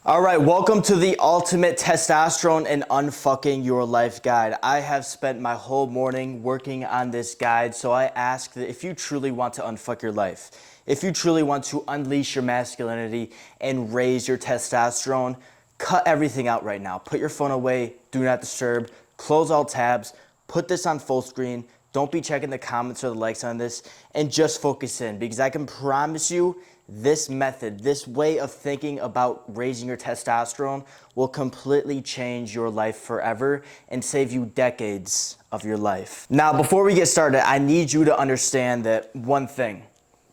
All right, welcome to the ultimate testosterone and unfucking your life guide. I have spent my whole morning working on this guide, so I ask that if you truly want to unfuck your life, if you truly want to unleash your masculinity and raise your testosterone, cut everything out right now. Put your phone away, do not disturb, close all tabs, put this on full screen, don't be checking the comments or the likes on this, and just focus in, because I can promise you this method, this way of thinking about raising your testosterone will completely change your life forever and save you decades of your life. Now, before we get started, I need you to understand that one thing.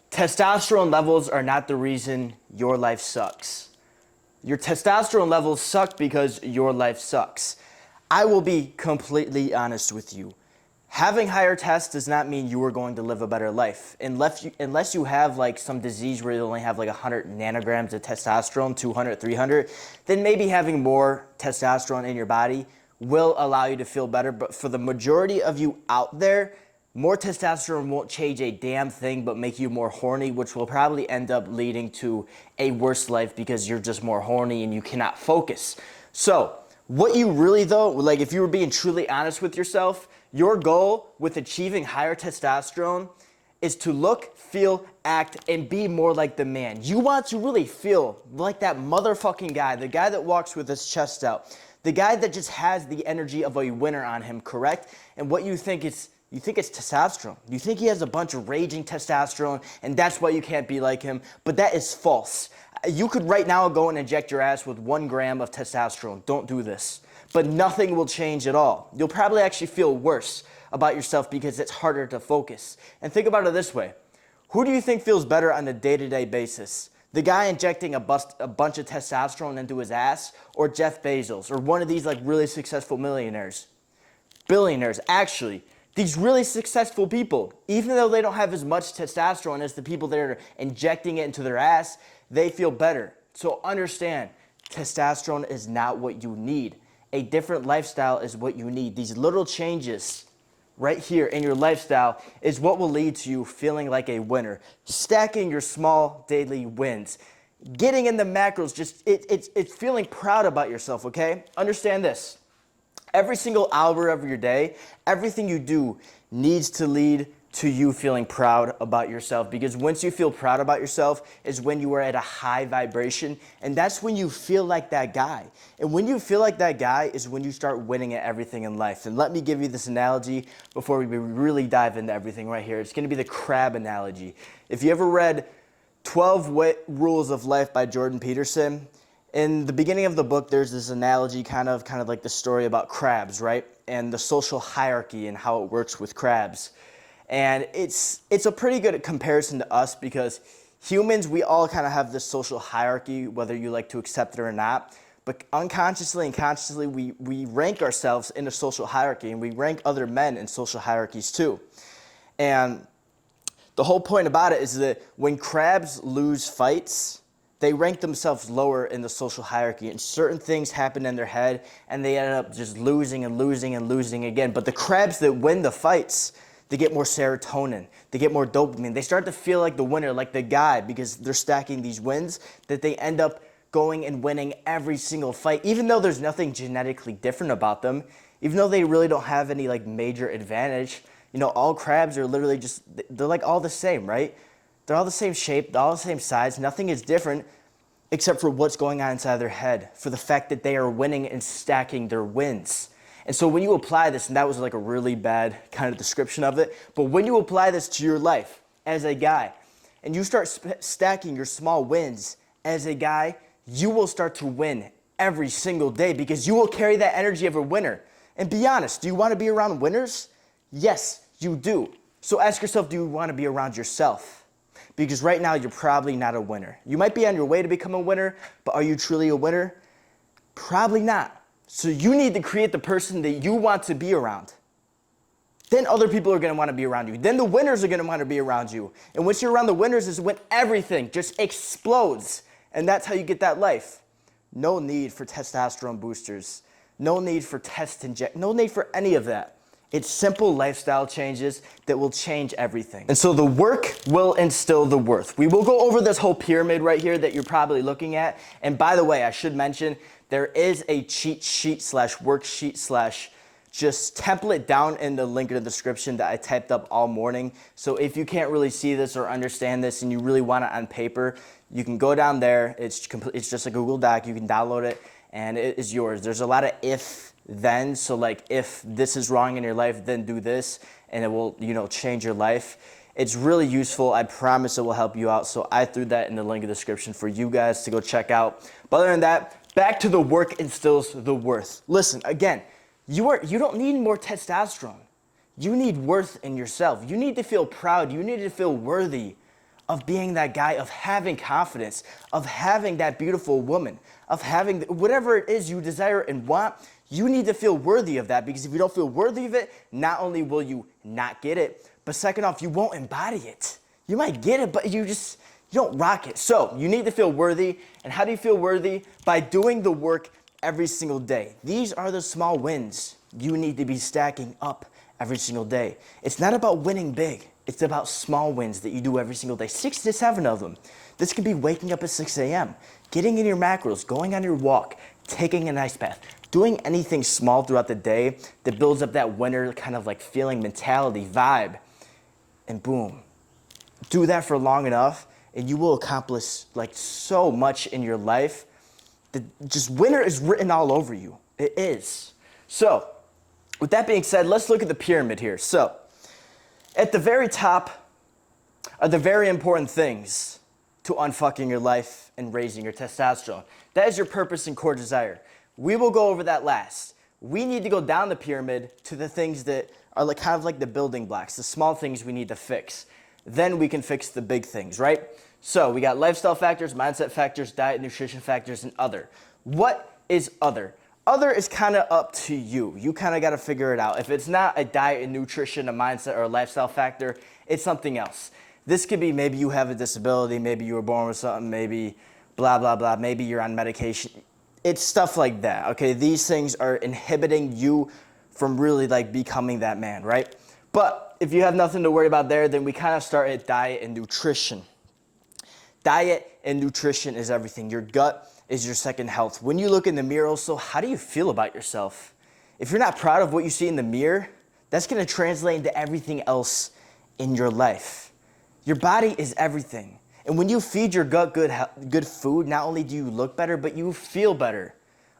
Testosterone levels are not the reason your life sucks. Your testosterone levels suck because your life sucks. I will be completely honest with you. Having higher tests does not mean you are going to live a better life. Unless you have like some disease where you only have like 100 nanograms of testosterone, 200, 300, then maybe having more testosterone in your body will allow you to feel better. But for the majority of you out there, more testosterone won't change a damn thing but make you more horny, which will probably end up leading to a worse life because you're just more horny and you cannot focus. So what you really though, like if you were being truly honest with yourself, your goal with achieving higher testosterone is to look, feel, act, and be more like the man. You want to really feel like that motherfucking guy, the guy that walks with his chest out, the guy that just has the energy of a winner on him, correct? And what you think it's testosterone. You think he has a bunch of raging testosterone and that's why you can't be like him, but that is false. You could right now go and inject your ass with 1 gram of testosterone. Don't do this. But nothing will change at all. You'll probably actually feel worse about yourself because it's harder to focus. And think about it this way. Who do you think feels better on a day-to-day basis? The guy injecting a bunch of testosterone into his ass, or Jeff Bezos, or one of these like really successful millionaires? Billionaires, actually. These really successful people, even though they don't have as much testosterone as the people that are injecting it into their ass, they feel better. So understand, testosterone is not what you need. A different lifestyle is what you need. These little changes right here in your lifestyle is what will lead to you feeling like a winner. Stacking your small daily wins. Getting in the macros, it's feeling proud about yourself, okay? Understand this. Every single hour of your day, everything you do needs to lead to you feeling proud about yourself, because once you feel proud about yourself is when you are at a high vibration, and that's when you feel like that guy. And when you feel like that guy is when you start winning at everything in life. And let me give you this analogy before we really dive into everything right here. It's going to be the crab analogy. If you ever read 12 Rules of Life by Jordan Peterson, in the beginning of the book, there's this analogy, kind of like the story about crabs, right? And the social hierarchy and how it works with crabs. And it's a pretty good comparison to us, because humans, we all kind of have this social hierarchy, whether you like to accept it or not. But unconsciously and consciously, we rank ourselves in a social hierarchy, and we rank other men in social hierarchies too. And the whole point about it is that when crabs lose fights, they rank themselves lower in the social hierarchy, and certain things happen in their head, and they end up just losing and losing and losing again. But the crabs that win the fights, they get more serotonin, they get more dopamine, they start to feel like the winner, like the guy, because they're stacking these wins that they end up going and winning every single fight, even though there's nothing genetically different about them, even though they really don't have any like major advantage. You know, all crabs are literally just, they're like all the same, right? They're all the same shape, they're all the same size, nothing is different except for what's going on inside their head, for the fact that they are winning and stacking their wins. And so when you apply this, and that was like a really bad kind of description of it, but when you apply this to your life as a guy, and you start stacking your small wins as a guy, you will start to win every single day, because you will carry that energy of a winner. And be honest, do you want to be around winners? Yes, you do. So ask yourself, do you want to be around yourself? Because right now, you're probably not a winner. You might be on your way to become a winner, but are you truly a winner? Probably not. So you need to create the person that you want to be around. Then other people are going to want to be around you. Then the winners are going to want to be around you. And once you're around the winners is when everything just explodes. And that's how you get that life. No need for testosterone boosters. No need for no need for any of that. It's simple lifestyle changes that will change everything. And so the work will instill the worth. We will go over this whole pyramid right here that you're probably looking at. And by the way, I should mention, there is a cheat sheet slash worksheet slash just template down in the link in the description that I typed up all morning. So if you can't really see this or understand this and you really want it on paper, you can go down there. It's just a Google Doc. You can download it and it is yours. There's a lot of then, so like if this is wrong in your life, then do this and it will, change your life. It's really useful. I promise it will help you out. So I threw that in the link in the description for you guys to go check out. But other than that, back to the work instills the worth. Listen, again, you don't need more testosterone. You need worth in yourself. You need to feel proud. You need to feel worthy of being that guy, of having confidence, of having that beautiful woman, of having whatever it is you desire and want. You need to feel worthy of that, because if you don't feel worthy of it, not only will you not get it, but second off, you won't embody it. You might get it, but you don't rock it. So you need to feel worthy. And how do you feel worthy? By doing the work every single day. These are the small wins you need to be stacking up every single day. It's not about winning big. It's about small wins that you do every single day, 6 to 7 of them. This could be waking up at 6 a.m., getting in your macros, going on your walk, taking an ice bath, doing anything small throughout the day that builds up that winner kind of like feeling, mentality, vibe, and boom. Do that for long enough and you will accomplish like so much in your life that just winner is written all over you. It is. So with that being said, let's look at the pyramid here. So at the very top are the very important things to unfucking your life and raising your testosterone. That is your purpose and core desire. We will go over that last. We need to go down the pyramid to the things that are like kind of like the building blocks, the small things we need to fix. Then we can fix the big things, right? So we got lifestyle factors, mindset factors, diet, nutrition factors, and other. What is other? Other is kind of up to you. You kind of got to figure it out. If it's not a diet and nutrition, a mindset, or a lifestyle factor, it's something else. This could be maybe you have a disability, maybe you were born with something, maybe blah, blah, blah, maybe you're on medication. It's stuff like that, okay? These things are inhibiting you from really like becoming that man, right? But if you have nothing to worry about there, then we kind of start at diet and nutrition. Diet and nutrition is everything. Your gut is your second health. When you look in the mirror also, how do you feel about yourself? If you're not proud of what you see in the mirror, that's going to translate into everything else in your life. Your body is everything. And when you feed your gut good food, not only do you look better, but you feel better.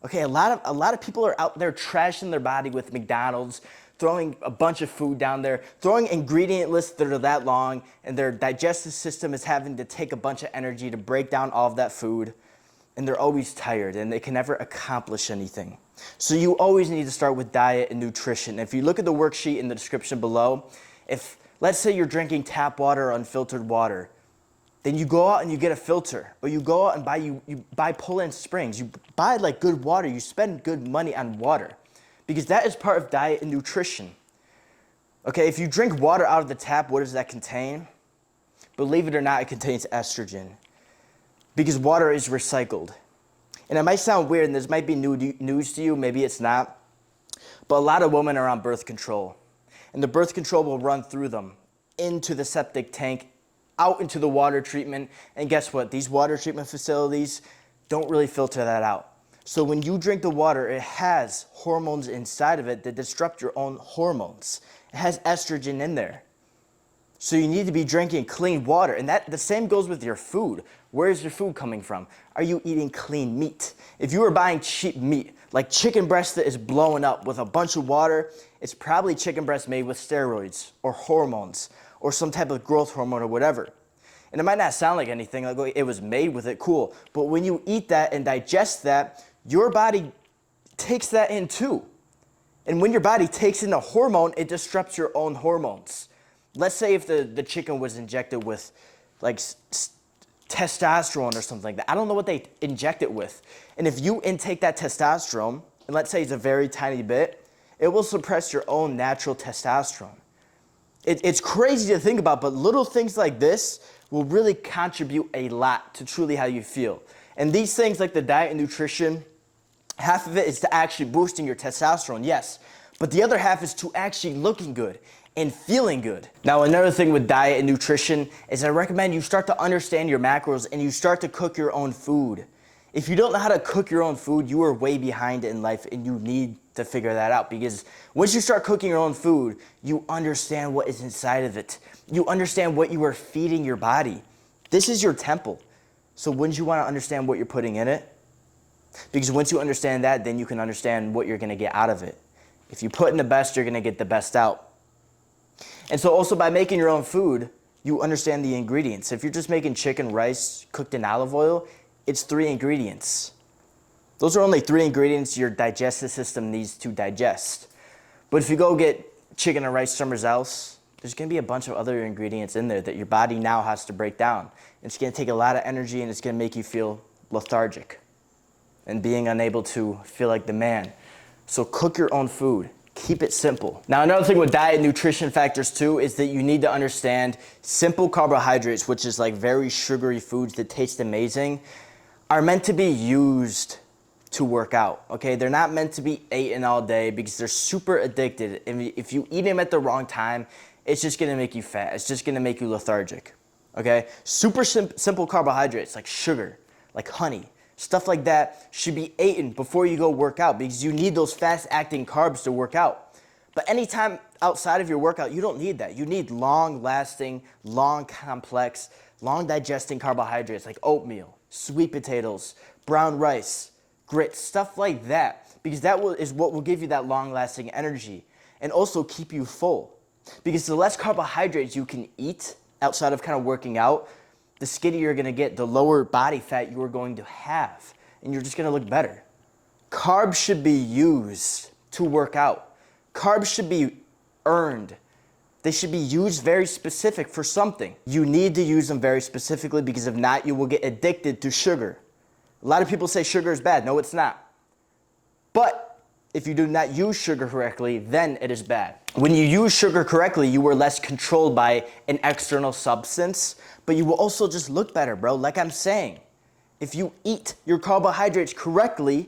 Okay, a lot of people are out there trashing their body with McDonald's, throwing a bunch of food down there, throwing ingredient lists that are that long, and their digestive system is having to take a bunch of energy to break down all of that food, and they're always tired, and they can never accomplish anything. So you always need to start with diet and nutrition. If you look at the worksheet in the description below, if let's say you're drinking tap water or unfiltered water, then you go out and you get a filter, or you go out and buy Poland Springs. You buy like good water. You spend good money on water, because that is part of diet and nutrition. Okay, if you drink water out of the tap, what does that contain? Believe it or not, it contains estrogen, because water is recycled. And it might sound weird, and this might be new news to you, maybe it's not, but a lot of women are on birth control, and the birth control will run through them into the septic tank, out into the water treatment, and guess what? These water treatment facilities don't really filter that out. So when you drink the water, it has hormones inside of it that disrupt your own hormones. It has estrogen in there. So you need to be drinking clean water, and the same goes with your food. Where is your food coming from? Are you eating clean meat? If you are buying cheap meat, like chicken breast that is blowing up with a bunch of water, it's probably chicken breast made with steroids or hormones or some type of growth hormone or whatever. And it might not sound like anything, like, oh, it was made with it, cool. But when you eat that and digest that, your body takes that in too. And when your body takes in a hormone, it disrupts your own hormones. Let's say if the chicken was injected with like testosterone or something like that. I don't know what they inject it with. And if you intake that testosterone, and let's say it's a very tiny bit, it will suppress your own natural testosterone. It's crazy to think about, but little things like this will really contribute a lot to truly how you feel. And these things like the diet and nutrition, half of it is to actually boosting your testosterone, yes. But the other half is to actually looking good and feeling good. Now, another thing with diet and nutrition is I recommend you start to understand your macros and you start to cook your own food. If you don't know how to cook your own food, you are way behind in life and you need to figure that out, because once you start cooking your own food, you understand what is inside of it. You understand what you are feeding your body. This is your temple. So wouldn't you want to understand what you're putting in it? Because once you understand that, then you can understand what you're going to get out of it. If you put in the best, you're going to get the best out. And so also by making your own food, you understand the ingredients. If you're just making chicken, rice, cooked in olive oil, it's 3 ingredients. Those are only 3 ingredients your digestive system needs to digest. But if you go get chicken and rice somewhere else, there's going to be a bunch of other ingredients in there that your body now has to break down. It's going to take a lot of energy and it's going to make you feel lethargic and being unable to feel like the man. So cook your own food. Keep it simple. Now, another thing with diet and nutrition factors too is that you need to understand simple carbohydrates, which is like very sugary foods that taste amazing, are meant to be used to work out, okay? They're not meant to be eaten all day because they're super addicted. If you eat them at the wrong time, it's just gonna make you fat. It's just gonna make you lethargic, okay? Super simple carbohydrates like sugar, like honey, stuff like that should be eaten before you go work out because you need those fast-acting carbs to work out. But anytime outside of your workout, you don't need that. You need long-lasting, long-complex, long-digesting carbohydrates like oatmeal, sweet potatoes, brown rice, grits, stuff like that, because that is what will give you that long-lasting energy and also keep you full. Because the less carbohydrates you can eat outside of kind of working out, the skinnier you're going to get, the lower body fat you are going to have, and you're just going to look better. Carbs should be used to work out. Carbs should be earned. They should be used very specific for something. You need to use them very specifically because if not, you will get addicted to sugar. A lot of people say sugar is bad. No, it's not. But if you do not use sugar correctly, then it is bad. When you use sugar correctly, you are less controlled by an external substance, but you will also just look better, bro. Like I'm saying, if you eat your carbohydrates correctly,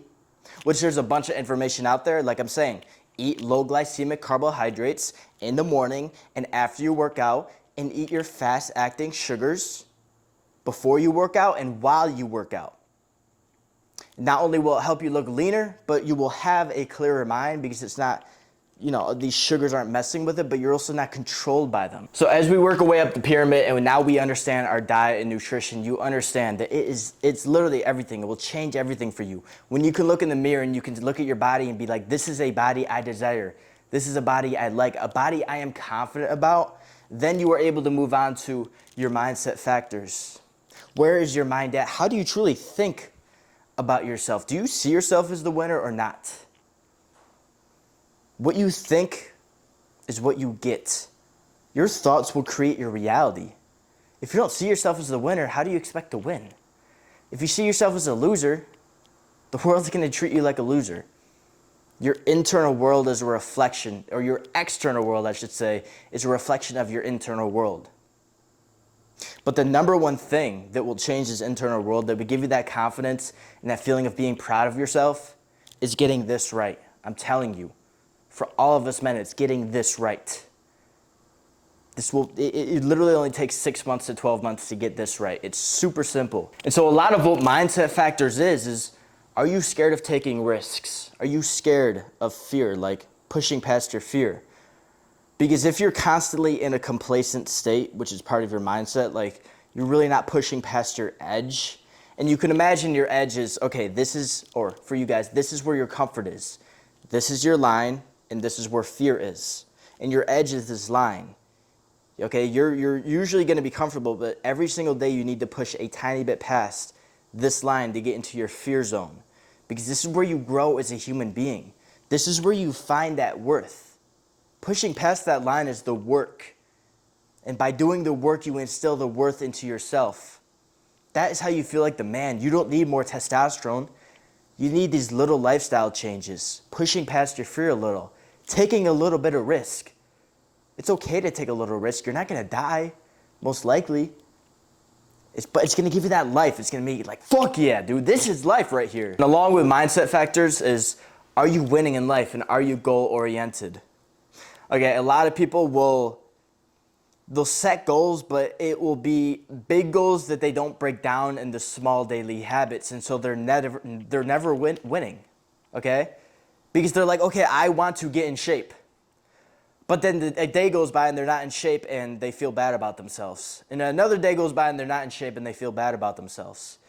which there's a bunch of information out there, like I'm saying, eat low glycemic carbohydrates in the morning and after you work out, and eat your fast-acting sugars before you work out and while you work out. Not only will it help you look leaner, but you will have a clearer mind because it's not, these sugars aren't messing with it, but you're also not controlled by them. So as we work our way up the pyramid and now we understand our diet and nutrition, you understand that it's literally everything. It will change everything for you. When you can look in the mirror and you can look at your body and be like, this is a body I desire. This is a body I like, a body I am confident about. Then you are able to move on to your mindset factors. Where is your mind at? How do you truly think about yourself? Do you see yourself as the winner or not? What you think is what you get. Your thoughts will create your reality. If you don't see yourself as the winner, how do you expect to win? If you see yourself as a loser, the world's going to treat you like a loser. Your internal world is a reflection, or your external world, I should say, is a reflection of your internal world. But the number one thing that will change this internal world, that will give you that confidence and that feeling of being proud of yourself, is getting this right. I'm telling you, for all of us men, it's getting this right. It literally only takes 6 months to 12 months to get this right. It's super simple. And so a lot of what mindset factors is are you scared of taking risks? Are you scared of fear, like pushing past your fear? Because if you're constantly in a complacent state, which is part of your mindset, like you're really not pushing past your edge, and you can imagine your edge is, okay, or for you guys, this is where your comfort is. This is your line, and this is where fear is. And your edge is this line. Okay, you're usually going to be comfortable, but every single day you need to push a tiny bit past this line to get into your fear zone. Because this is where you grow as a human being. This is where you find that worth. Pushing past that line is the work. And by doing the work, you instill the worth into yourself. That is how you feel like the man. You don't need more testosterone. You need these little lifestyle changes. Pushing past your fear a little. Taking a little bit of risk. It's okay to take a little risk. You're not going to die, most likely. But it's going to give you that life. It's going to make you like, fuck yeah, dude, this is life right here. And along with mindset factors is Are you winning in life, and are you goal-oriented? Okay, a lot of people they'll set goals, but it will be big goals that they don't break down into small daily habits, and so they're never winning, okay? Because they're like, okay, I want to get in shape. But then a day goes by and they're not in shape and they feel bad about themselves. And another day goes by and they're not in shape and they feel bad about themselves.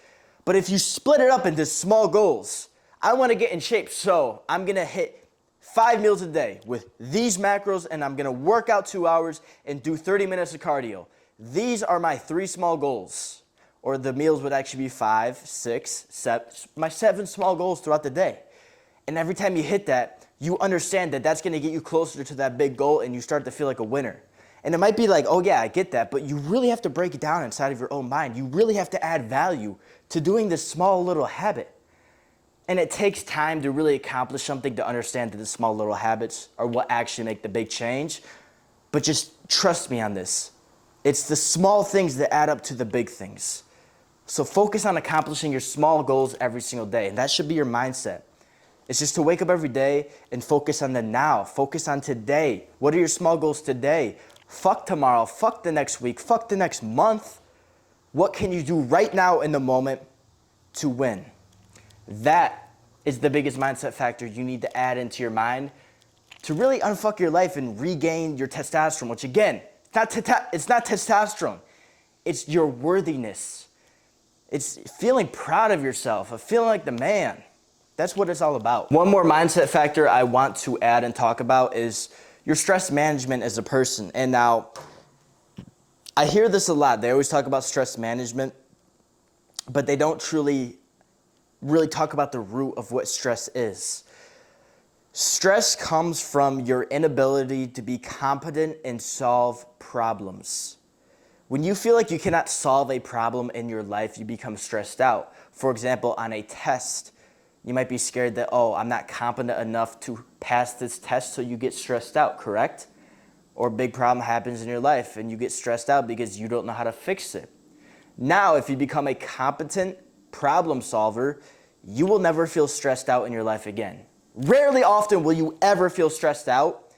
But if you split it up into small goals, I want to get in shape, so I'm going to hit 5 meals a day with these macros, and I'm going to work out 2 hours and do 30 minutes of cardio. These are my 3 small goals. Or the meals would actually be 5, 6, 7, my 7 small goals throughout the day. And every time you hit that, you understand that that's going to get you closer to that big goal, and you start to feel like a winner. And it might be like, oh yeah, I get that, but you really have to break it down inside of your own mind. You really have to add value to doing this small little habit. And it takes time to really accomplish something, to understand that the small little habits are what actually make the big change. But just trust me on this. It's the small things that add up to the big things. So focus on accomplishing your small goals every single day, and that should be your mindset. It's just to wake up every day and focus on the now. Focus on today. What are your small goals today? Fuck tomorrow. Fuck the next week. Fuck the next month. What can you do right now in the moment to win? That is the biggest mindset factor you need to add into your mind to really unfuck your life and regain your testosterone, which again, it's not testosterone. It's your worthiness. It's feeling proud of yourself, of feeling like the man. That's what it's all about. One more mindset factor I want to add and talk about is your stress management as a person. And now, I hear this a lot. They always talk about stress management, but they don't really talk about the root of what stress is. Stress comes from your inability to be competent and solve problems. When you feel like you cannot solve a problem in your life, you become stressed out. For example, on a test, you might be scared that, oh, I'm not competent enough to pass this test, so you get stressed out, correct? Or a big problem happens in your life and you get stressed out because you don't know how to fix it. Now, if you become a competent problem solver, you will never feel stressed out in your life again. Rarely often will you ever feel stressed out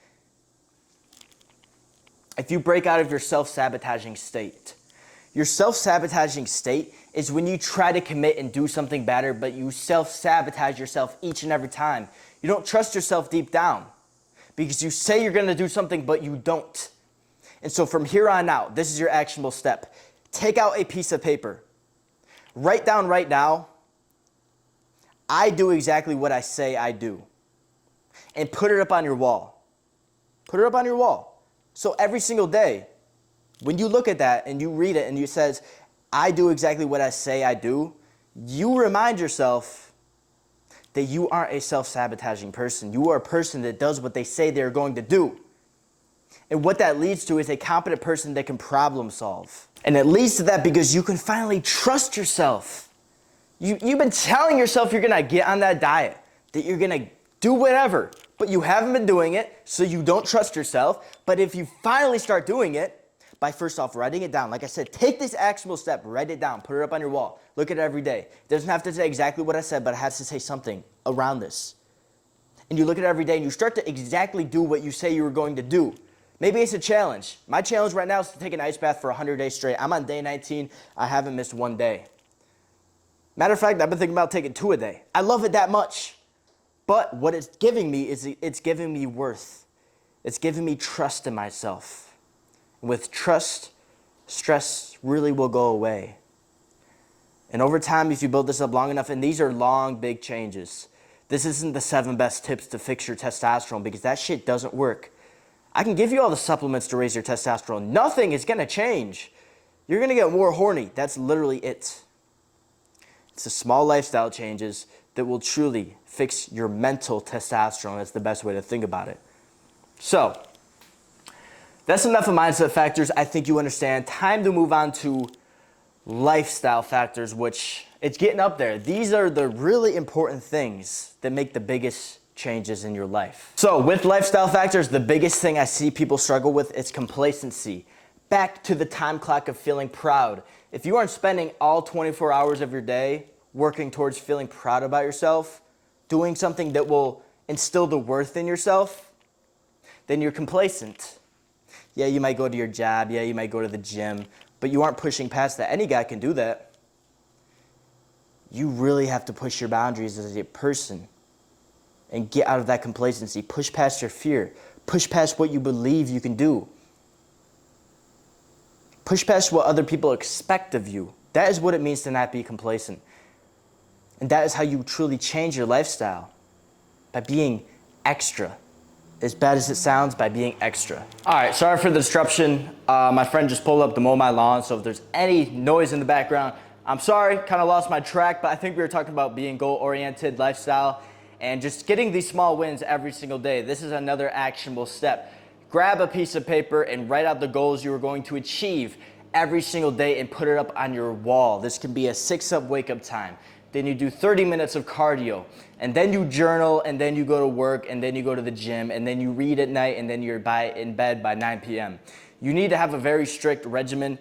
if you break out of your self-sabotaging state. Your self-sabotaging state is when you try to commit and do something better, but you self-sabotage yourself each and every time. You don't trust yourself deep down because you say you're going to do something, but you don't. And so from here on out, this is your actionable step. Take out a piece of paper. Write down right now, I do exactly what I say I do. And put it up on your wall. Put it up on your wall. So every single day, when you look at that and you read it and it says, I do exactly what I say I do, you remind yourself that you aren't a self-sabotaging person. You are a person that does what they say they're going to do. And what that leads to is a competent person that can problem solve. And it leads to that because you can finally trust yourself. You've been telling yourself you're going to get on that diet, that you're going to do whatever, but you haven't been doing it, so you don't trust yourself. But if you finally start doing it, by first off writing it down, like I said, take this actionable step, write it down, put it up on your wall, look at it every day. It doesn't have to say exactly what I said, but it has to say something around this. And you look at it every day and you start to exactly do what you say you were going to do. Maybe it's a challenge. My challenge right now is to take an ice bath for 100 days straight. I'm on day 19. I haven't missed one day. Matter of fact, I've been thinking about taking 2 a day. I love it that much. But what it's giving me is it's giving me worth. It's giving me trust in myself. With trust, stress really will go away. And over time, if you build this up long enough, and these are long, big changes. This isn't the 7 best tips to fix your testosterone because that shit doesn't work. I can give you all the supplements to raise your testosterone. Nothing is going to change. You're going to get more horny. That's literally it. It's the small lifestyle changes that will truly fix your mental testosterone. That's the best way to think about it. So, that's enough of mindset factors. I think you understand. Time to move on to lifestyle factors, which it's getting up there. These are the really important things that make the biggest changes in your life. So with lifestyle factors, the biggest thing I see people struggle with is complacency. Back to the time clock of feeling proud. If you aren't spending all 24 hours of your day working towards feeling proud about yourself, doing something that will instill the worth in yourself, then you're complacent. Yeah, you might go to your job, yeah, you might go to the gym, but you aren't pushing past that. Any guy can do that. You really have to push your boundaries as a person and get out of that complacency. Push past your fear. Push past what you believe you can do. Push past what other people expect of you. That is what it means to not be complacent. And that is how you truly change your lifestyle, by being extra. As bad as it sounds, by being extra. All right, sorry for the disruption. My friend just pulled up to mow my lawn, so if there's any noise in the background, I'm sorry, kind of lost my track, but I think we were talking about being goal-oriented lifestyle and just getting these small wins every single day. This is another actionable step. Grab a piece of paper and write out the goals you are going to achieve every single day and put it up on your wall. This can be a 6-up wake-up time. Then you do 30 minutes of cardio, and then you journal, and then you go to work, and then you go to the gym, and then you read at night, and then you're in bed by 9 p.m. You need to have a very strict regimen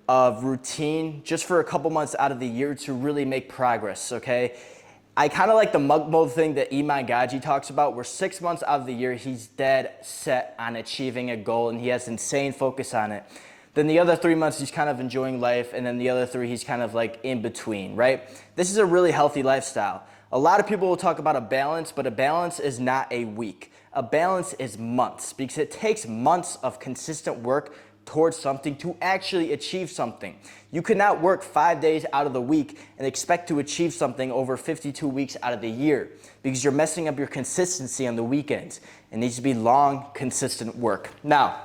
of routine just for a couple months out of the year to really make progress, okay? I kind of like the mug mode thing that Iman Gaji talks about, where 6 months out of the year, he's dead set on achieving a goal, and he has insane focus on it. Then the other 3 months, he's kind of enjoying life, and then the other 3, he's kind of like in between, right? This is a really healthy lifestyle. A lot of people will talk about a balance, but a balance is not a week. A balance is months, because it takes months of consistent work towards something to actually achieve something. You cannot work 5 days out of the week and expect to achieve something over 52 weeks out of the year, because you're messing up your consistency on the weekends. It needs to be long, consistent work. Now,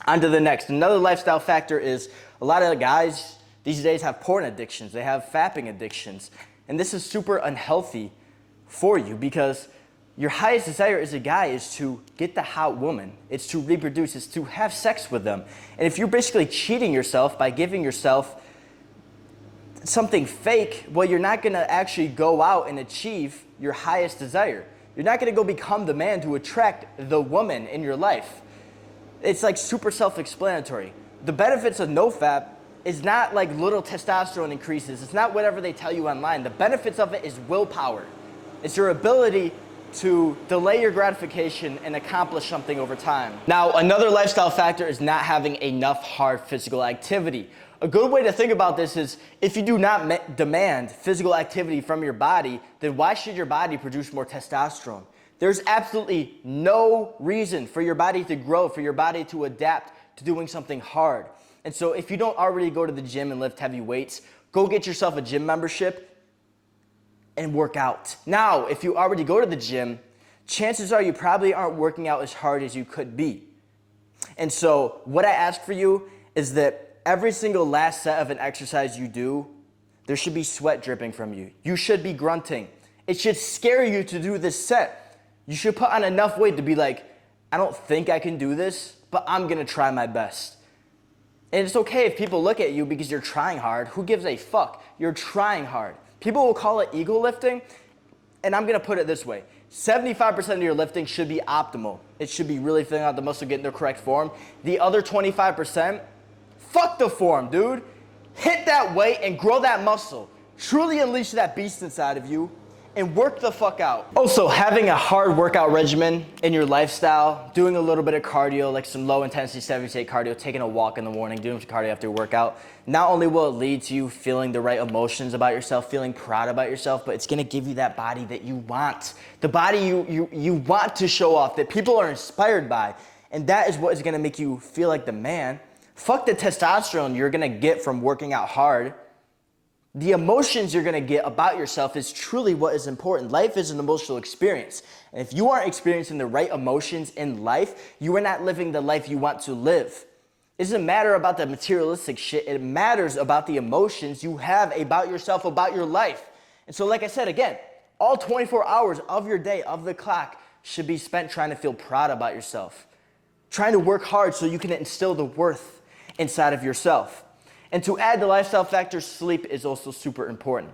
on to the next. Another lifestyle factor is a lot of guys these days have porn addictions. They have fapping addictions. And this is super unhealthy for you, because your highest desire as a guy is to get the hot woman. It's to reproduce. It's to have sex with them. And if you're basically cheating yourself by giving yourself something fake, well, you're not going to actually go out and achieve your highest desire. You're not going to go become the man to attract the woman in your life. It's like super self-explanatory. The benefits of NoFap is not like little testosterone increases. It's not whatever they tell you online. The benefits of it is willpower. It's your ability to delay your gratification and accomplish something over time. Now, another lifestyle factor is not having enough hard physical activity. A good way to think about this is, if you do not demand physical activity from your body, then why should your body produce more testosterone? There's absolutely no reason for your body to grow, for your body to adapt to doing something hard. And so if you don't already go to the gym and lift heavy weights, go get yourself a gym membership and work out. Now, if you already go to the gym, chances are you probably aren't working out as hard as you could be. And so what I ask for you is that every single last set of an exercise you do, there should be sweat dripping from you. You should be grunting. It should scare you to do this set. You should put on enough weight to be like, I don't think I can do this, but I'm gonna try my best. And it's okay if people look at you because you're trying hard. Who gives a fuck? You're trying hard. People will call it ego lifting, and I'm gonna put it this way. 75% of your lifting should be optimal. It should be really filling out the muscle, getting the correct form. The other 25%, fuck the form, dude. Hit that weight and grow that muscle. Truly unleash that beast inside of you and work the fuck out. Also, having a hard workout regimen in your lifestyle, doing a little bit of cardio, like some low intensity steady state cardio, taking a walk in the morning, doing some cardio after your workout, not only will it lead to you feeling the right emotions about yourself, feeling proud about yourself, but it's gonna give you that body that you want. The body you want to show off, that people are inspired by. And that is what is gonna make you feel like the man. Fuck the testosterone you're gonna get from working out hard. The emotions you're gonna get about yourself is truly what is important. Life is an emotional experience. And if you aren't experiencing the right emotions in life, you are not living the life you want to live. It doesn't matter about the materialistic shit. It matters about the emotions you have about yourself, about your life. And so like I said, again, all 24 hours of your day, of the clock, should be spent trying to feel proud about yourself. Trying to work hard so you can instill the worth inside of yourself. And to add the lifestyle factor, sleep is also super important.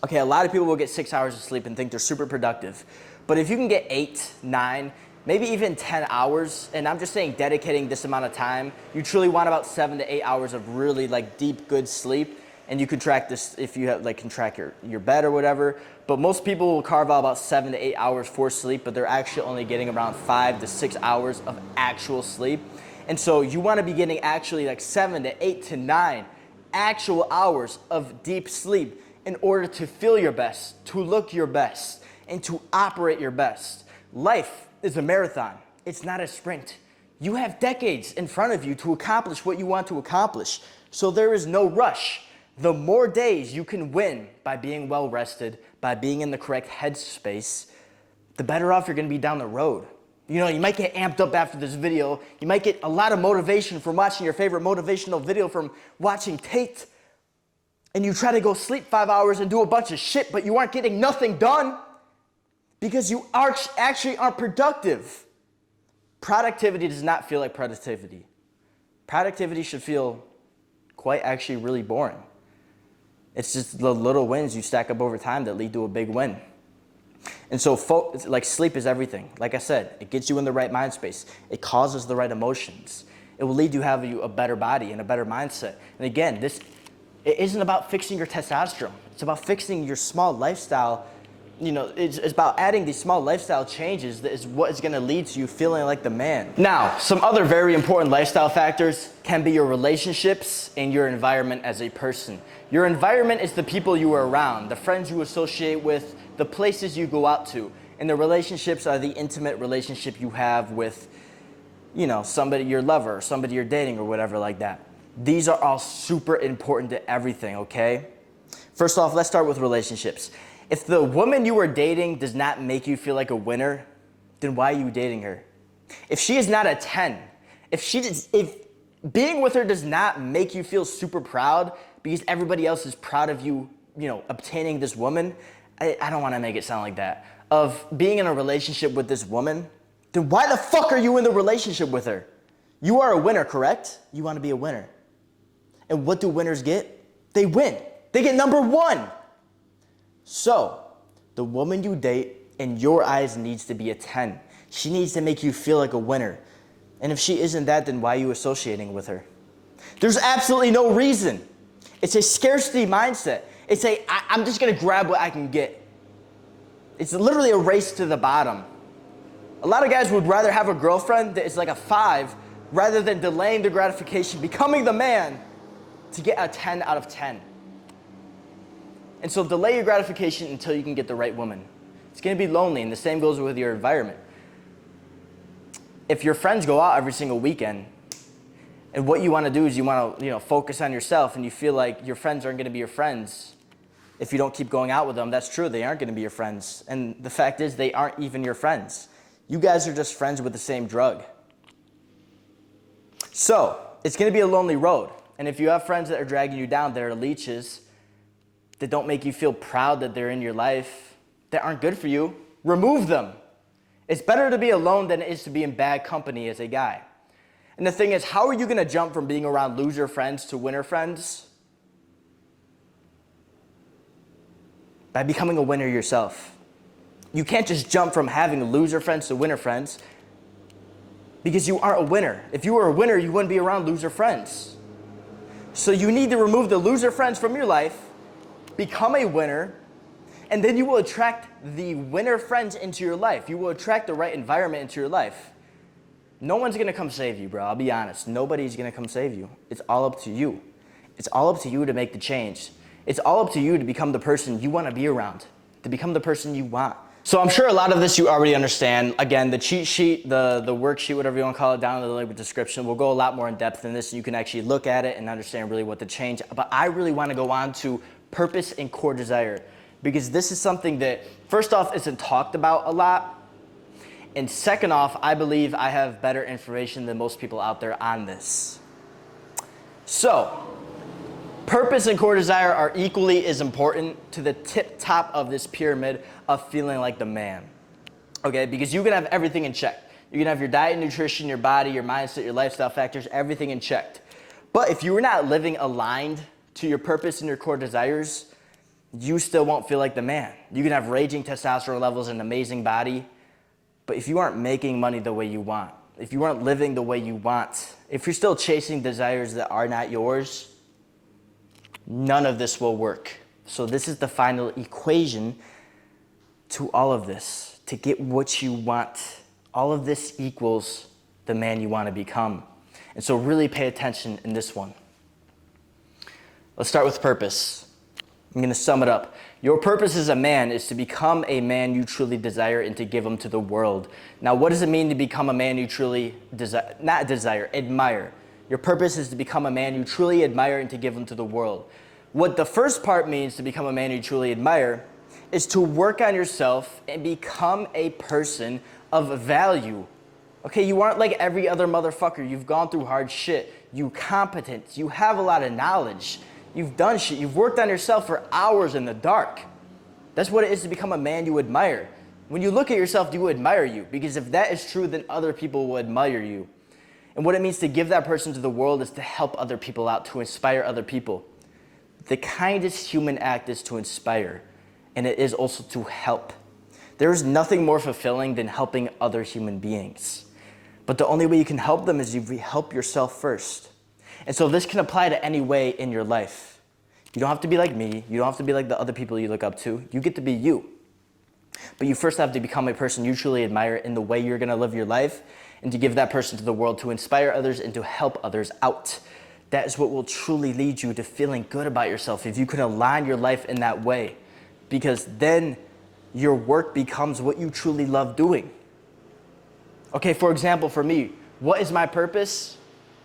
Okay, a lot of people will get 6 hours of sleep and think they're super productive. But if you can get 8, 9, maybe even 10 hours, and I'm just saying dedicating this amount of time, you truly want about 7 to 8 hours of really like deep, good sleep. And you can track this if you have, like, can track your bed or whatever. But most people will carve out about 7 to 8 hours for sleep, but they're actually only getting around 5 to 6 hours of actual sleep. And so you want to be getting actually like 7 to 8 to 9 actual hours of deep sleep in order to feel your best, to look your best, and to operate your best. Life is a marathon. It's not a sprint. You have decades in front of you to accomplish what you want to accomplish. So there is no rush. The more days you can win by being well rested, by being in the correct headspace, the better off you're going to be down the road. You know, you might get amped up after this video. You might get a lot of motivation from watching your favorite motivational video from watching Tate. And you try to go sleep 5 hours and do a bunch of shit, but you aren't getting nothing done because you actually aren't productive. Productivity does not feel like productivity. Productivity should feel quite actually really boring. It's just the little wins you stack up over time that lead to a big win. And so, like, sleep is everything. Like I said, it gets you in the right mind space. It causes the right emotions. It will lead to have you a better body and a better mindset. And again, it isn't about fixing your testosterone. It's about fixing your small lifestyle. You know, it's about adding these small lifestyle changes that is what is going to lead to you feeling like the man. Now, some other very important lifestyle factors can be your relationships and your environment as a person. Your environment is the people you are around, the friends you associate with, the places you go out to. And the relationships are the intimate relationship you have with, you know, somebody, your lover, somebody you're dating or whatever like that. These are all super important to everything, okay? First off, let's start with relationships. If the woman you are dating does not make you feel like a winner, then why are you dating her? If she is not a 10, if being with her does not make you feel super proud because everybody else is proud of you, you know, obtaining this woman, I don't want to make it sound like that, of being in a relationship with this woman, then why the fuck are you in the relationship with her? You are a winner, correct? You want to be a winner. And what do winners get? They win. They get number 1. So, the woman you date, in your eyes, needs to be a 10. She needs to make you feel like a winner. And if she isn't that, then why are you associating with her? There's absolutely no reason. It's a scarcity mindset. It's I'm just going to grab what I can get. It's literally a race to the bottom. A lot of guys would rather have a girlfriend that is like a 5 rather than delaying the gratification, becoming the man to get a 10 out of 10. And so delay your gratification until you can get the right woman. It's going to be lonely, and the same goes with your environment. If your friends go out every single weekend, and what you want to do is you want to, focus on yourself, and you feel like your friends aren't going to be your friends if you don't keep going out with them, that's true. They aren't going to be your friends. And the fact is, they aren't even your friends. You guys are just friends with the same drug. So, it's going to be a lonely road. And if you have friends that are dragging you down, that are leeches, that don't make you feel proud that they're in your life, that aren't good for you, remove them. It's better to be alone than it is to be in bad company as a guy. And the thing is, how are you going to jump from being around loser friends to winner friends? By becoming a winner yourself. You can't just jump from having loser friends to winner friends because you aren't a winner. If you were a winner, you wouldn't be around loser friends. So you need to remove the loser friends from your life, become a winner, and then you will attract the winner friends into your life. You will attract the right environment into your life. No one's going to come save you, bro. I'll be honest. Nobody's going to come save you. It's all up to you. It's all up to you to make the change. It's all up to you to become the person you want to be around, to become the person you want. So I'm sure a lot of this you already understand. Again, the cheat sheet, the worksheet, whatever you want to call it, down in the link description, will go a lot more in depth than this, and you can actually look at it and understand really what to change. But I really want to go on to purpose and core desire, because this is something that, first off, isn't talked about a lot. And second off, I believe I have better information than most people out there on this. So, purpose and core desire are equally as important to the tip top of this pyramid of feeling like the man. Okay, because you can have everything in check. You can have your diet, nutrition, your body, your mindset, your lifestyle factors, everything in check. But if you are not living aligned to your purpose and your core desires, you still won't feel like the man. You can have raging testosterone levels and an amazing body, but if you aren't making money the way you want, if you aren't living the way you want, if you're still chasing desires that are not yours, none of this will work. So this is the final equation to all of this. To get what you want, all of this equals the man you want to become. And so really pay attention in this one. Let's start with purpose. I'm going to sum it up. Your purpose as a man is to become a man you truly desire and to give him to the world. Now, what does it mean to become a man you truly admire? Your purpose is to become a man you truly admire and to give him to the world. What the first part means to become a man you truly admire is to work on yourself and become a person of value. Okay, you aren't like every other motherfucker. You've gone through hard shit. You're competent. You have a lot of knowledge. You've done shit. You've worked on yourself for hours in the dark. That's what it is to become a man you admire. When you look at yourself, do you admire you? Because if that is true, then other people will admire you. And what it means to give that person to the world is to help other people out, to inspire other people. The kindest human act is to inspire, and it is also to help. There is nothing more fulfilling than helping other human beings. But the only way you can help them is you help yourself first. And so this can apply to any way in your life. You don't have to be like me. You don't have to be like the other people you look up to. You get to be you. But you first have to become a person you truly admire in the way you're going to live your life and to give that person to the world, to inspire others and to help others out. That is what will truly lead you to feeling good about yourself if you can align your life in that way. Because then your work becomes what you truly love doing. Okay, for example, for me, what is my purpose?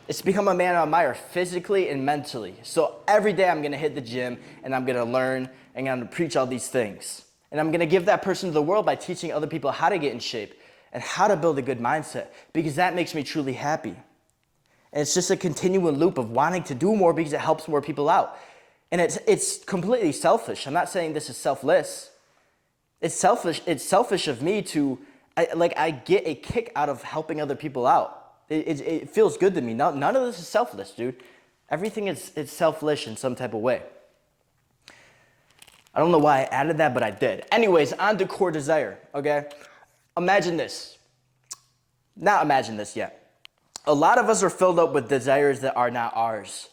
It's to become a man I admire physically and mentally. So every day I'm going to hit the gym and I'm going to learn and I'm going to preach all these things. And I'm going to give that person to the world by teaching other people how to get in shape and how to build a good mindset, because that makes me truly happy. And it's just a continual loop of wanting to do more because it helps more people out. And it's completely selfish. I'm not saying this is selfless. It's selfish. It's selfish of me to, I get a kick out of helping other people out. It feels good to me. None of this is selfless, dude. Everything is selfish in some type of way. I don't know why I added that, but I did. Anyways, on to core desire, okay? Imagine this. Not imagine this yet. A lot of us are filled up with desires that are not ours.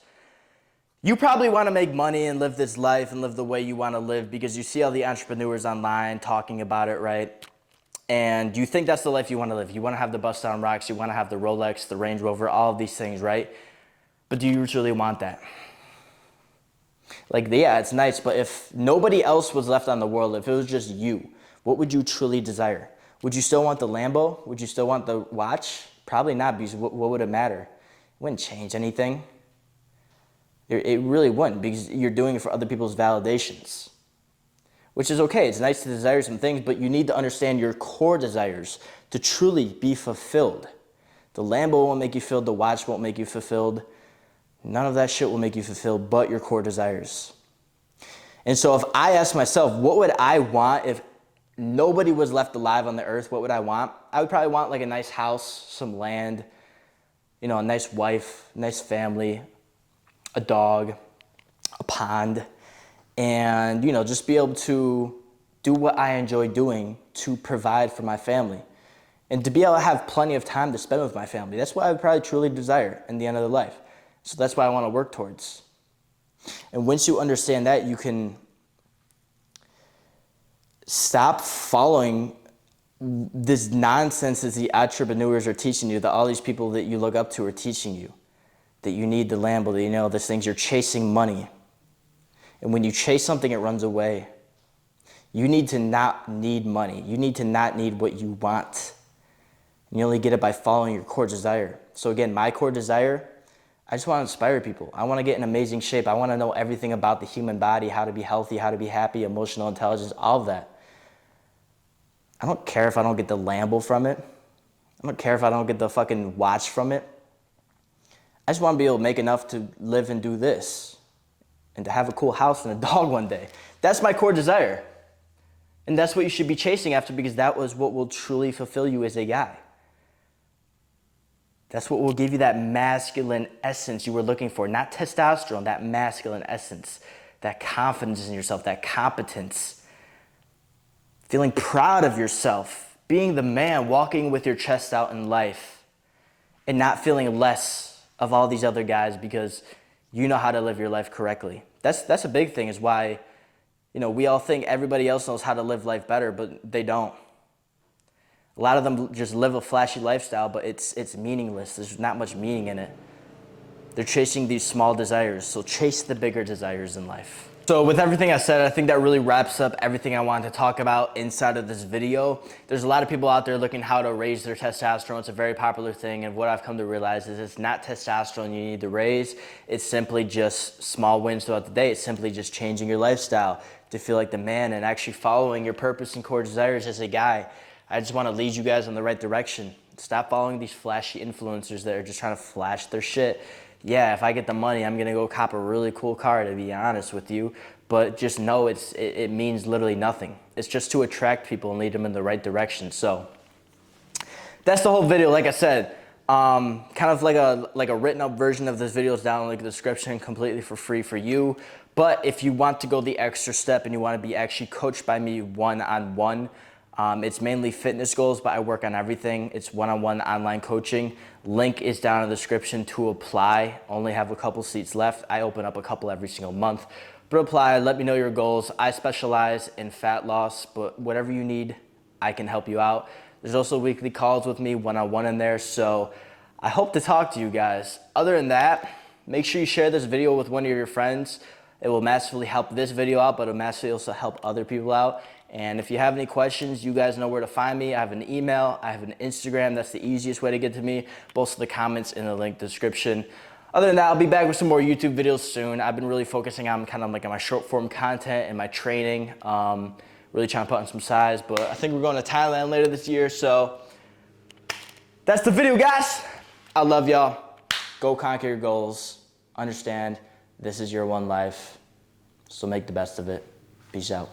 You probably want to make money and live this life and live the way you want to live because you see all the entrepreneurs online talking about it, right? And you think that's the life you want to live. You want to have the bust-down rocks. You want to have the Rolex, the Range Rover, all of these things, right? But do you truly want that? Like, yeah, it's nice, but if nobody else was left on the world, if it was just you, what would you truly desire? Would you still want the Lambo? Would you still want the watch? Probably not, because what would it matter? It wouldn't change anything. It really wouldn't, because you're doing it for other people's validations. Which is okay, it's nice to desire some things, but you need to understand your core desires to truly be fulfilled. The Lambo won't make you fulfilled, the watch won't make you fulfilled. None of that shit will make you fulfilled but your core desires. And so if I ask myself, what would I want if nobody was left alive on the earth? What would I want? I would probably want like a nice house, some land, a nice wife, nice family, a dog, a pond, and just be able to do what I enjoy doing to provide for my family and to be able to have plenty of time to spend with my family. That's what I would probably truly desire in the end of the life. So that's what I want to work towards. And once you understand that, you can stop following this nonsense that the entrepreneurs are teaching you, that all these people that you look up to are teaching you, that you need the Lambo, that these things, you're chasing money. And when you chase something, it runs away. You need to not need money. You need to not need what you want. And you only get it by following your core desire. So again, my core desire, I just want to inspire people. I want to get in amazing shape. I want to know everything about the human body, how to be healthy, how to be happy, emotional intelligence, all of that. I don't care if I don't get the Lambo from it. I don't care if I don't get the fucking watch from it. I just want to be able to make enough to live and do this and to have a cool house and a dog one day. That's my core desire. And that's what you should be chasing after, because that was what will truly fulfill you as a guy. That's what will give you that masculine essence you were looking for. Not testosterone, that masculine essence, that confidence in yourself, that competence. Feeling proud of yourself, being the man, walking with your chest out in life, and not feeling less of all these other guys because you know how to live your life correctly. That's a big thing, is why, we all think everybody else knows how to live life better, but they don't. A lot of them just live a flashy lifestyle, but it's meaningless. There's not much meaning in it. They're chasing these small desires, so chase the bigger desires in life. So with everything I said, I think that really wraps up everything I wanted to talk about inside of this video. There's a lot of people out there looking how to raise their testosterone. It's a very popular thing, and what I've come to realize is it's not testosterone you need to raise. It's simply just small wins throughout the day. It's simply just changing your lifestyle to feel like the man and actually following your purpose and core desires as a guy. I just want to lead you guys in the right direction. Stop following these flashy influencers that are just trying to flash their shit. Yeah, if I get the money, I'm gonna go cop a really cool car, to be honest with you. But just know it means literally nothing. It's just to attract people and lead them in the right direction. So that's the whole video. Like I said, kind of like a written up version of this video is down in the description, completely for free for you. But if you want to go the extra step and you want to be actually coached by me one-on-one, it's mainly fitness goals, but I work on everything. It's one-on-one online coaching. Link is down in the description to apply. Only have a couple seats left. I open up a couple every single month. But apply, let me know your goals. I specialize in fat loss, but whatever you need, I can help you out. There's also weekly calls with me one-on-one in there, so I hope to talk to you guys. Other than that, make sure you share this video with one of your friends. It will massively help this video out, but it'll massively also help other people out. And if you have any questions, you guys know where to find me. I have an email, I have an Instagram. That's the easiest way to get to me. Both of the comments in the link description. Other than that, I'll be back with some more YouTube videos soon. I've been really focusing on kind of like on my short form content and my training. Really trying to put on some size, but I think we're going to Thailand later this year. So that's the video, guys. I love y'all. Go conquer your goals. Understand this is your one life. So make the best of it. Peace out.